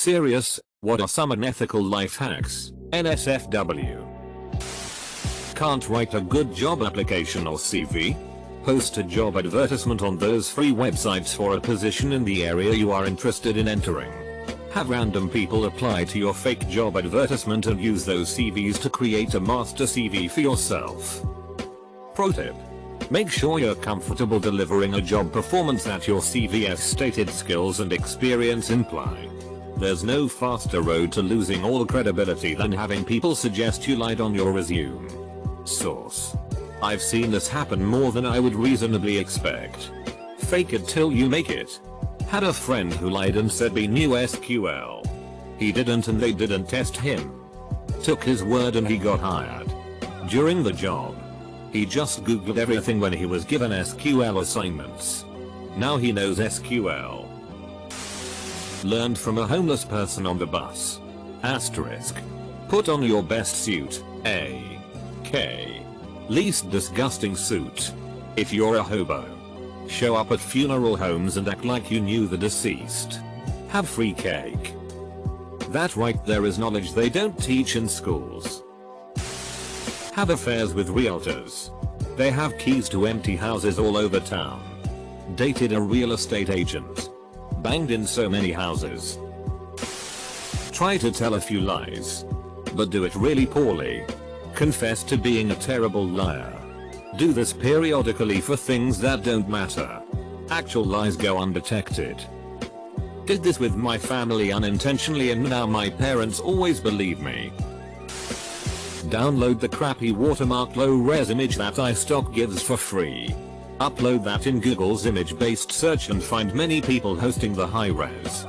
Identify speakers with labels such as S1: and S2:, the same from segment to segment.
S1: Serious, what are some unethical life hacks? NSFW. Can't write a good job application or CV? Post a job advertisement on those free websites for a position in the area you are interested in entering. Have random people apply to your fake job advertisement and use those CVs to create a master CV for yourself. Pro tip. Make sure you're comfortable delivering a job performance that your CV's stated skills and experience imply. There's no faster road to losing all credibility than having people suggest you lied on your resume. Source. I've seen this happen more than I would reasonably expect. Fake it till you make it. Had a friend who lied and said he knew SQL. He didn't and they didn't test him. Took his word and he got hired. During the job, he just googled everything when he was given SQL assignments. Now he knows SQL. Learned from a homeless person on the bus. Asterisk. Put on your best suit. A.K. Least disgusting suit. If you're a hobo. Show up at funeral homes and act like you knew the deceased. Have free cake. That right there is knowledge they don't teach in schools. Have affairs with realtors. They have keys to empty houses all over town. Dated a real estate agent. Banged in so many houses. Try to tell a few lies. But do it really poorly. Confess to being a terrible liar. Do this periodically for things that don't matter. Actual lies go undetected. Did this with my family unintentionally and now my parents always believe me. Download the crappy watermarked low-res image that iStock gives for free. Upload that in Google's image-based search and find many people hosting the high-res.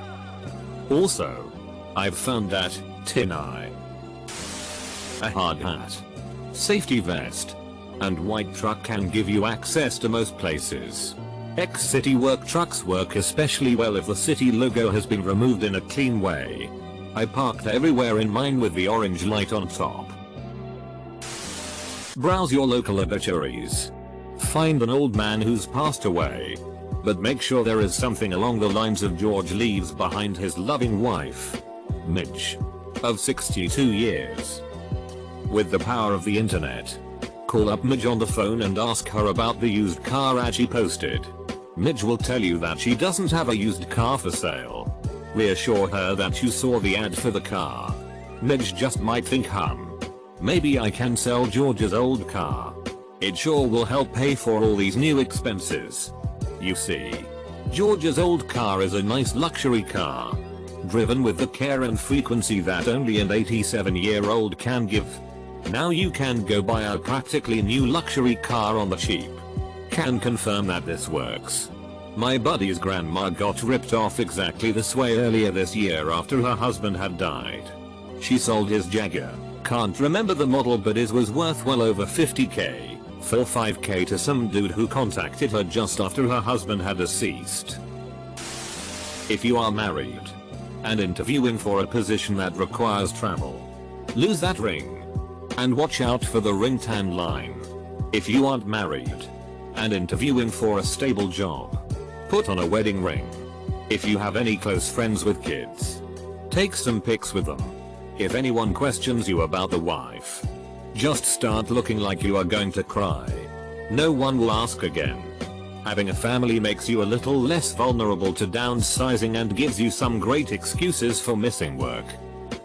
S1: Also, I've found that tin eye, a hard hat, safety vest, and white truck can give you access to most places. Ex-city work trucks work especially well if the city logo has been removed in a clean way. I parked everywhere in mine with the orange light on top. Browse your local obituaries. Find an old man who's passed away. But make sure there is something along the lines of George leaves behind his loving wife, Midge, of 62 years. With the power of the internet, call up Midge on the phone and ask her about the used car ad she posted. Midge will tell you that she doesn't have a used car for sale. Reassure her that you saw the ad for the car. Midge just might think maybe I can sell George's old car. It sure will help pay for all these new expenses. You see, George's old car is a nice luxury car. Driven with the care and frequency that only an 87-year-old can give. Now you can go buy a practically new luxury car on the cheap. Can confirm that this works. My buddy's grandma got ripped off exactly this way earlier this year after her husband had died. She sold his Jaguar, can't remember the model but it was worth well over 50k, for 5k to some dude who contacted her just after her husband had deceased. If you are married and interviewing for a position that requires travel, lose that ring. And watch out for the ring tan line. If you aren't married and interviewing for a stable job, put on a wedding ring. If you have any close friends with kids, take some pics with them. If anyone questions you about the wife, just start looking like you are going to cry. No one will ask again. Having a family makes you a little less vulnerable to downsizing and gives you some great excuses for missing work.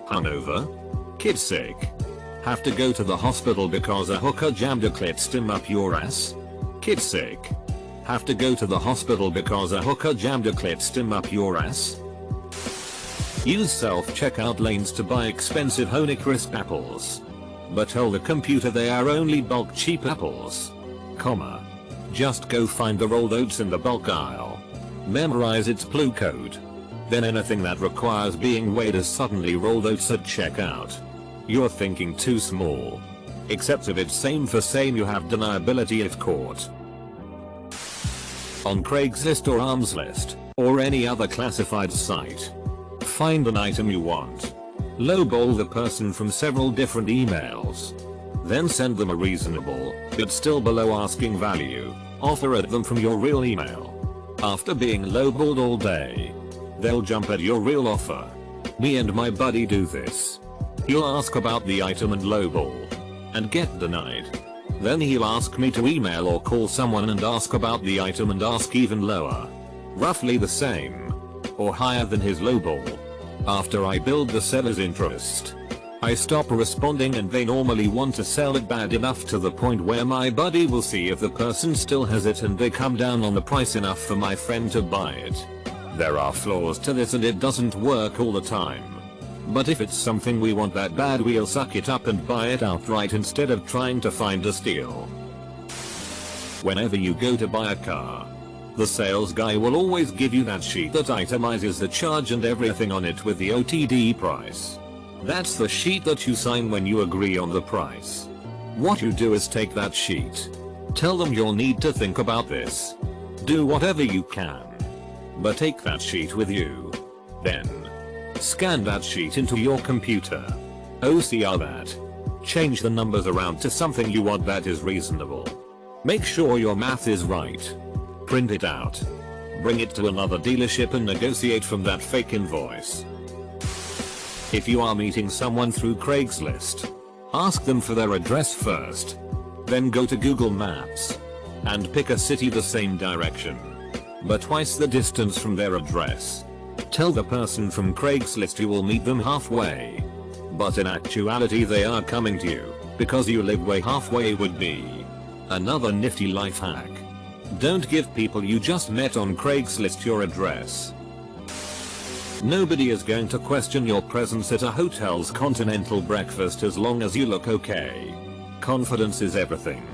S1: Hungover? Kid sick? Have to go to the hospital because a hooker jammed a clit stim up your ass? Kid sick? Have to go to the hospital because a hooker jammed a clit stim up your ass? Use self-checkout lanes to buy expensive Honeycrisp apples. But tell the computer they are only bulk cheap apples. Comma. Just go find the rolled oats in the bulk aisle. Memorize its clue code. Then anything that requires being weighed is suddenly rolled oats at checkout. You're thinking too small. Except if it's same for same you have deniability if caught. On Craigslist or Armslist, or any other classified site, find an item you want. Lowball the person from several different emails. Then send them a reasonable, but still below asking value, offer at them from your real email. After being lowballed all day, they'll jump at your real offer. Me and my buddy do this. He'll ask about the item and lowball. And get denied. Then he'll ask me to email or call someone and ask about the item and ask even lower. Roughly the same. Or higher than his lowball. After I build the seller's interest, I stop responding and they normally want to sell it bad enough to the point where my buddy will see if the person still has it and they come down on the price enough for my friend to buy it. There are flaws to this and it doesn't work all the time. But if it's something we want that bad, we'll suck it up and buy it outright instead of trying to find a steal. Whenever you go to buy a car, the sales guy will always give you that sheet that itemizes the charge and everything on it with the OTD price. That's the sheet that you sign when you agree on the price. What you do is take that sheet. Tell them you'll need to think about this. Do whatever you can. But take that sheet with you. Then scan that sheet into your computer. OCR that. Change the numbers around to something you want that is reasonable. Make sure your math is right. Print it out. Bring it to another dealership and negotiate from that fake invoice. If you are meeting someone through Craigslist, ask them for their address first. Then go to Google Maps and pick a city the same direction, but twice the distance from their address. Tell the person from Craigslist you will meet them halfway. But in actuality they are coming to you, because you live way halfway would be. Another nifty life hack. Don't give people you just met on Craigslist your address. Nobody is going to question your presence at a hotel's continental breakfast as long as you look okay. Confidence is everything.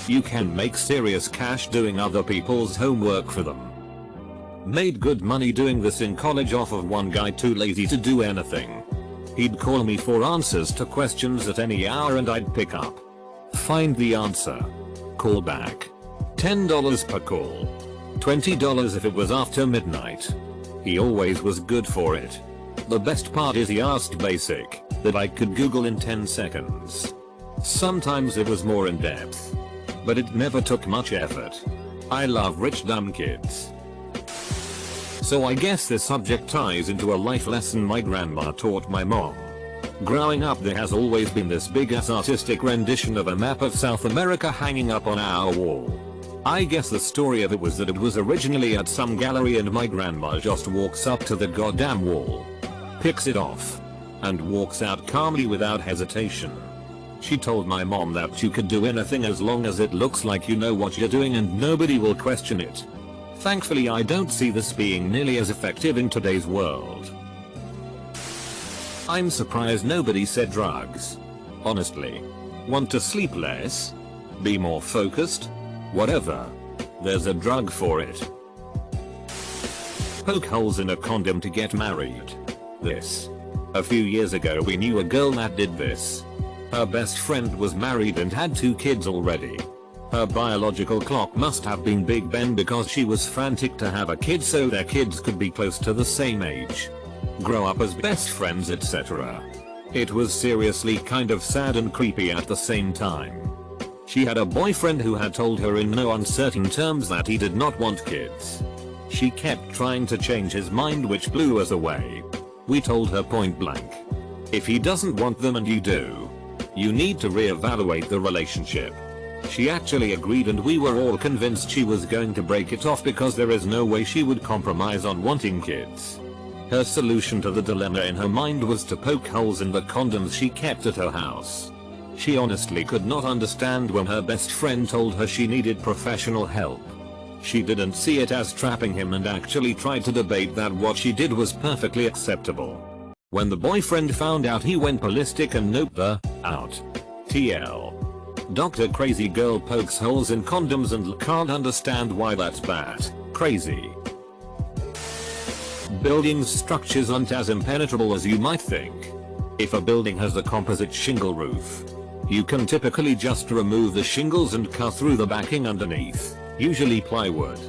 S1: You can make serious cash doing other people's homework for them. Made good money doing this in college off of one guy too lazy to do anything. He'd call me for answers to questions at any hour and I'd pick up. Find the answer. Call back. $10 per call. $20 if it was after midnight. He always was good for it. The best part is he asked basic, that I could Google in 10 seconds. Sometimes it was more in depth. But it never took much effort. I love rich dumb kids. So I guess this subject ties into a life lesson my grandma taught my mom. Growing up there has always been this big ass artistic rendition of a map of South America hanging up on our wall. I guess the story of it was that it was originally at some gallery and my grandma just walks up to the goddamn wall, picks it off, and walks out calmly without hesitation. She told my mom that you could do anything as long as it looks like you know what you're doing and nobody will question it. Thankfully I don't see this being nearly as effective in today's world. I'm surprised nobody said drugs. Honestly. Want to sleep less? Be more focused? Whatever. There's a drug for it. Poke holes in a condom to get married. This. A few years ago we knew a girl that did this. Her best friend was married and had 2 kids already. Her biological clock must have been Big Ben because she was frantic to have a kid so their kids could be close to the same age, grow up as best friends, etc. It was seriously kind of sad and creepy at the same time. She had a boyfriend who had told her in no uncertain terms that he did not want kids. She kept trying to change his mind, which blew us away. We told her point blank, if he doesn't want them and you do, you need to reevaluate the relationship. She actually agreed and we were all convinced she was going to break it off because there is no way she would compromise on wanting kids. Her solution to the dilemma in her mind was to poke holes in the condoms she kept at her house. She honestly could not understand when her best friend told her she needed professional help. She didn't see it as trapping him and actually tried to debate that what she did was perfectly acceptable. When the boyfriend found out he went ballistic and noped her out. TL. Dr. Crazy Girl pokes holes in condoms and can't understand why that's bad. Crazy. Building structures aren't as impenetrable as you might think. If a building has a composite shingle roof, you can typically just remove the shingles and cut through the backing underneath, usually plywood.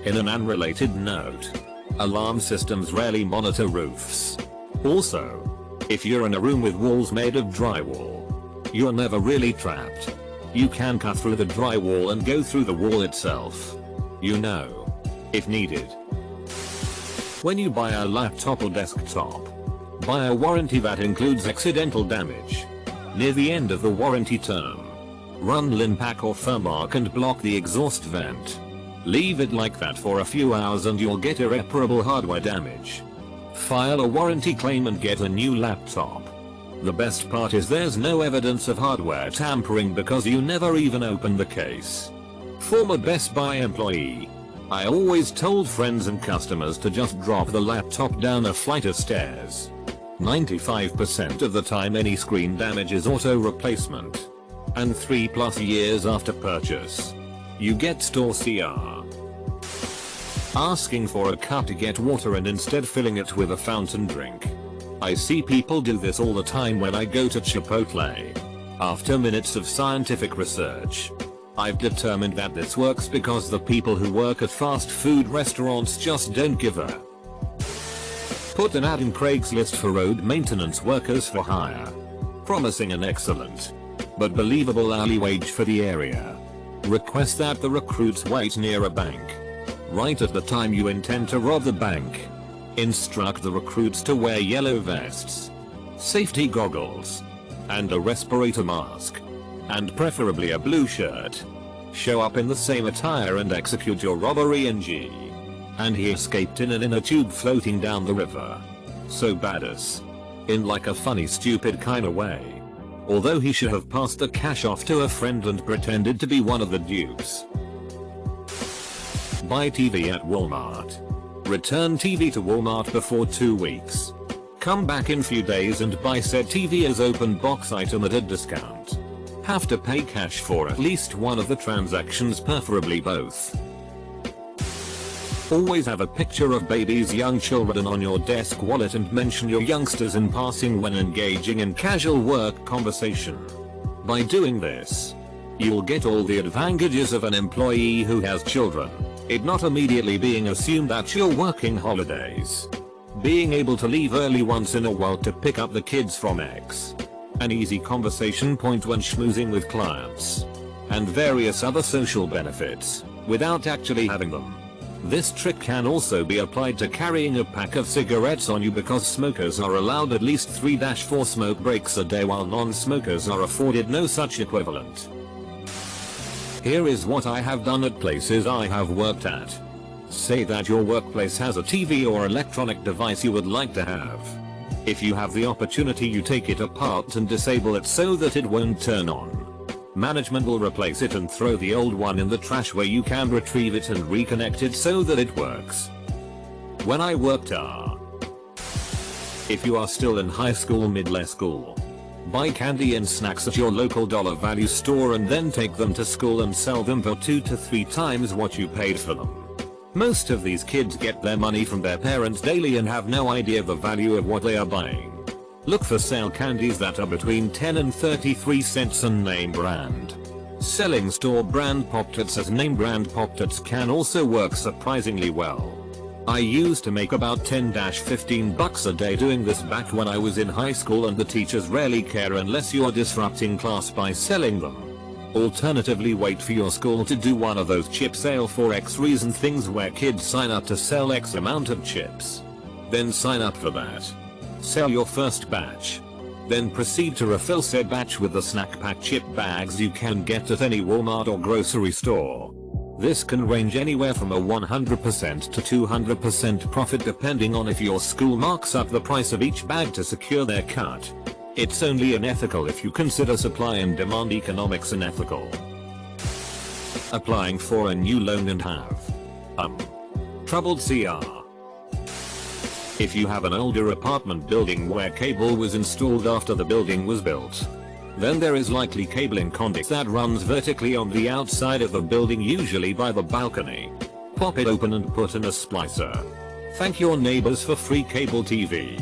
S1: In an unrelated note, alarm systems rarely monitor roofs. Also, if you're in a room with walls made of drywall, you're never really trapped. You can cut through the drywall and go through the wall itself. You know, if needed. When you buy a laptop or desktop, buy a warranty that includes accidental damage. Near the end of the warranty term, run Linpack or Firmark and block the exhaust vent. Leave it like that for a few hours and you'll get irreparable hardware damage. File a warranty claim and get a new laptop. The best part is there's no evidence of hardware tampering because you never even opened the case. Former Best Buy employee. I always told friends and customers to just drop the laptop down a flight of stairs. 95% of the time any screen damage is auto replacement. And 3+ years after purchase, you get store CR. Asking for a cup to get water and instead filling it with a fountain drink. I see people do this all the time when I go to Chipotle. After minutes of scientific research, I've determined that this works because the people who work at fast food restaurants just don't give a. Put an ad in Craigslist for road maintenance workers for hire, promising an excellent but believable hourly wage for the area. Request that the recruits wait near a bank right at the time you intend to rob the bank. Instruct the recruits to wear yellow vests, safety goggles, and a respirator mask, and preferably a blue shirt. Show up in the same attire and execute your robbery in G. And he escaped in an inner tube floating down the river. So badass. In like a funny stupid kinda way. Although he should have passed the cash off to a friend and pretended to be one of the dupes. Buy TV at Walmart. Return TV to Walmart before 2 weeks. Come back in few days and buy said TV as open box item at a discount. Have to pay cash for at least one of the transactions, preferably both. Always have a picture of babies, young children on your desk wallet and mention your youngsters in passing when engaging in casual work conversation. By doing this, you'll get all the advantages of an employee who has children. It not immediately being assumed that you're working holidays. Being able to leave early once in a while to pick up the kids from X. An easy conversation point when schmoozing with clients. And various other social benefits, without actually having them. This trick can also be applied to carrying a pack of cigarettes on you because smokers are allowed at least 3-4 smoke breaks a day while non-smokers are afforded no such equivalent. Here is what I have done at places I have worked at. Say that your workplace has a TV or electronic device you would like to have. If you have the opportunity, you take it apart and disable it so that it won't turn on. Management will replace it and throw the old one in the trash where you can retrieve it and reconnect it so that it works. When I worked if you are still in high school, middle school, buy candy and snacks at your local dollar value store and then take them to school and sell them for 2 to 3 times what you paid for them. Most of these kids get their money from their parents daily and have no idea the value of what they are buying. Look for sale candies that are between 10 and 33 cents and name brand. Selling store brand Pop-Tarts as name brand Pop-Tarts can also work surprisingly well. I used to make about 10-15 bucks a day doing this back when I was in high school, and the teachers rarely care unless you're disrupting class by selling them. Alternatively, wait for your school to do one of those chip sale for X reason things where kids sign up to sell X amount of chips. Then sign up for that. Sell your first batch. Then proceed to refill said batch with the snack pack chip bags you can get at any Walmart or grocery store. This can range anywhere from a 100% to 200% profit depending on if your school marks up the price of each bag to secure their cut. It's only unethical if you consider supply and demand economics unethical. Applying for a new loan and have troubled CR. If you have an older apartment building where cable was installed after the building was built, then there is likely cabling conduit that runs vertically on the outside of the building, usually by the balcony. Pop it open and put in a splicer. Thank your neighbors for free cable TV.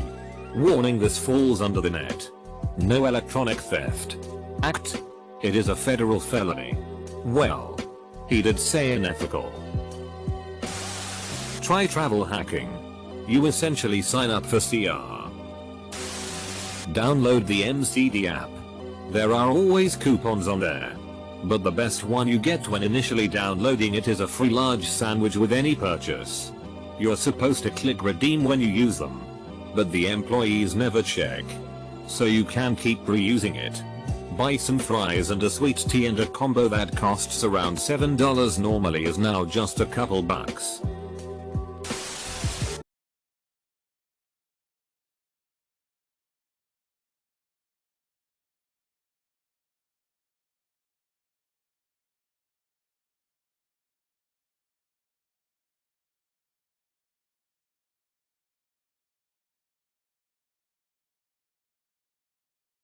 S1: Warning: this falls under the net. No electronic theft act. It is a federal felony. Well, he did say unethical. Try travel hacking. You essentially sign up for CR. Download the MCD app. There are always coupons on there. But the best one you get when initially downloading it is a free large sandwich with any purchase. You're supposed to click redeem when you use them, but the employees never check, so you can keep reusing it. Buy some fries and a sweet tea, and a combo that costs around $7 normally is now just a couple bucks.